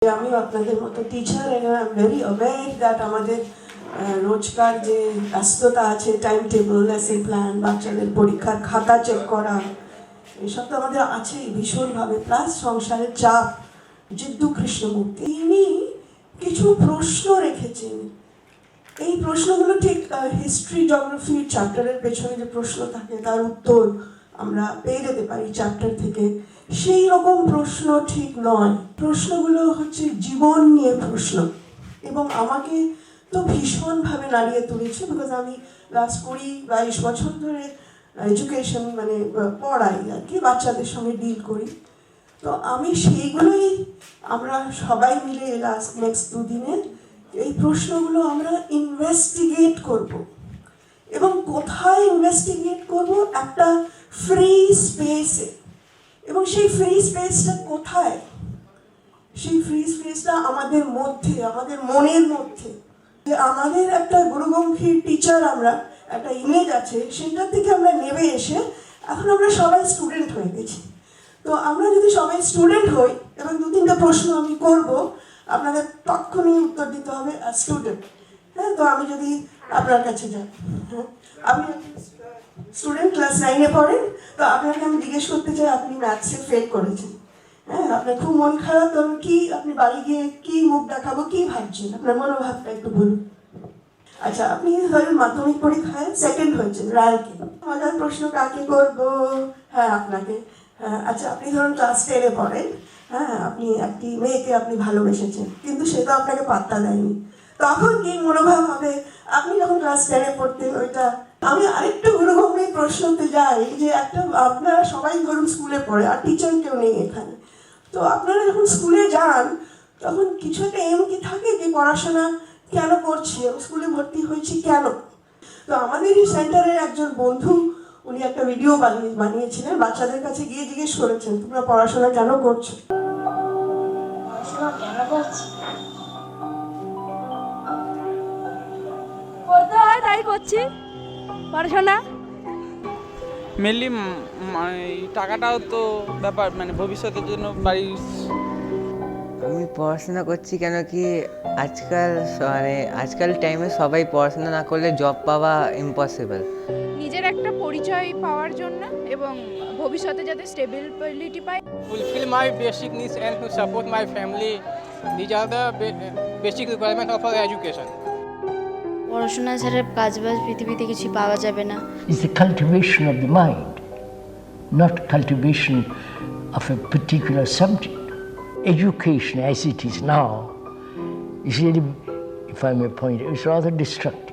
আমিও আপনাদের মতো teacher and I am very aware that আমাদের রোজকার যে ব্যস্ততা আছে, টাইম টেবল, লেসন প্ল্যান, বাচ্চাদের পরীক্ষার খাতা চেক করা, এসব তো আমাদের আছেই ভীষণভাবে, প্লাস সংসারের চাপ। জিদ্দু কৃষ্ণমূর্তি তিনি কিছু প্রশ্ন রেখেছেন। এই প্রশ্নগুলো ঠিক হিস্ট্রি জিওগ্রাফি চ্যাপ্টারের পেছনে যে প্রশ্ন থাকে তার উত্তর আমরা পেয়ে যেতে পারি চ্যাপ্টার থেকে, সেই রকম প্রশ্ন ঠিক নয়। প্রশ্নগুলো হচ্ছে জীবন নিয়ে প্রশ্ন, এবং আমাকে তো ভীষণভাবে নাড়িয়ে তুলেছে, বিকজ আমি লাস্ট 20-22 বছর ধরে এডুকেশন মানে পড়াই আর কি, বাচ্চাদের সঙ্গে ডিল করি। তো আমি সেইগুলোই আমরা সবাই মিলে লাস্ট নেক্সট 2 দিনে এই প্রশ্নগুলো আমরা ইনভেস্টিগেট করব। এবং কোথায় ইনভেস্টিগেট করব? একটা ফ্রি স্পেসে। এবং সেই ফ্রি স্পেসটা কোথায়? সেই ফ্রি স্পেসটা আমাদের মধ্যে, আমাদের মনের মধ্যে। যে আমাদের একটা গুরুগম্ভীর টিচার, আমরা একটা ইমেজ আছে, সেটা থেকে আমরা নেমে এসে এখন আমরা সবাই স্টুডেন্ট হয়ে গেছি। তো আমরা যদি সবাই স্টুডেন্ট হই, এবং 2-3টা প্রশ্ন আমি করব, আপনাদের তৎক্ষণই উত্তর দিতে হবে অ্যাজ স্টুডেন্ট। হ্যাঁ, তো আমি যদি আপনার কাছে যাই, হ্যাঁ, আপনি স্টুডেন্ট ক্লাস 9-এ পড়েন, তো আপনাকে আমি জিজ্ঞেস করতে চাই, আপনি ম্যাথসে ফেল করেছেন, হ্যাঁ, আপনার খুব মন খারাপ, তখন কি আপনি বাড়ি গিয়ে কি মুখ দেখাবো, কি ভাবছেন, আপনার মনোভাবটা একটু বলুন। আচ্ছা, আপনি ধরেন মাধ্যমিক পরীক্ষায় সেকেন্ড হয়েছেন, র্যাঙ্কে। মজার প্রশ্ন, কাকে করবো? হ্যাঁ, আপনাকে। হ্যাঁ, আচ্ছা, আপনি ধরুন ক্লাস 10-এ পড়েন, হ্যাঁ, আপনি একটি মেয়েকে আপনি ভালোবেসেছেন, কিন্তু সে তো আপনাকে পাত্তা দেয়নি, তখন কি মনোভাব হবে? আপনি যখন ক্লাস 10-এ পড়তেন ওইটা। আমি আরেকটু গুরুগম্ভীর প্রশ্নতে যাই, যে একটা আপনারা সবাই ধরুন স্কুলে পড়ে, আর টিচার কেউ নেই এখানে, তো আপনারা যখন স্কুলে যান তখন কিছু একটা এম কি থাকে যে পড়াশোনা কেন করছি, আমি স্কুলে ভর্তি হয়েছি কেন? তো আমাদের এই সেন্টারের একজন বন্ধু, উনি একটা ভিডিও বানিয়েছিলেন, বাচ্চাদের কাছে গিয়ে জিজ্ঞেস করেছেন, তোমরা পড়াশোনা কেন করছো? পড়াশোনা কেন করছি? করতে হয় তাই করছি পড়াশোনা। মেনলি টাকাটাও তো ব্যাপার, মানে ভবিষ্যতের জন্য বাড়ির। আমি পড়াশোনা করছি কেন কি আজকাল টাইমে সবাই পড়াশোনা না করলে জব পাওয়া ইম্পসিবল। নিজের একটা পরিচয় পাওয়ার জন্য এবং ভবিষ্যতে যাতে stability pi. Fulfill my basic needs and to support my family. These are the basic requirements of our education. পড়াশোনা ছাড়া কাজবাজ পৃথিবীতে কিছু পাওয়া যাবে না। It's the cultivation of the mind, not cultivation of a particular subject. Education as it is now is really, if I may point, is rather destructive.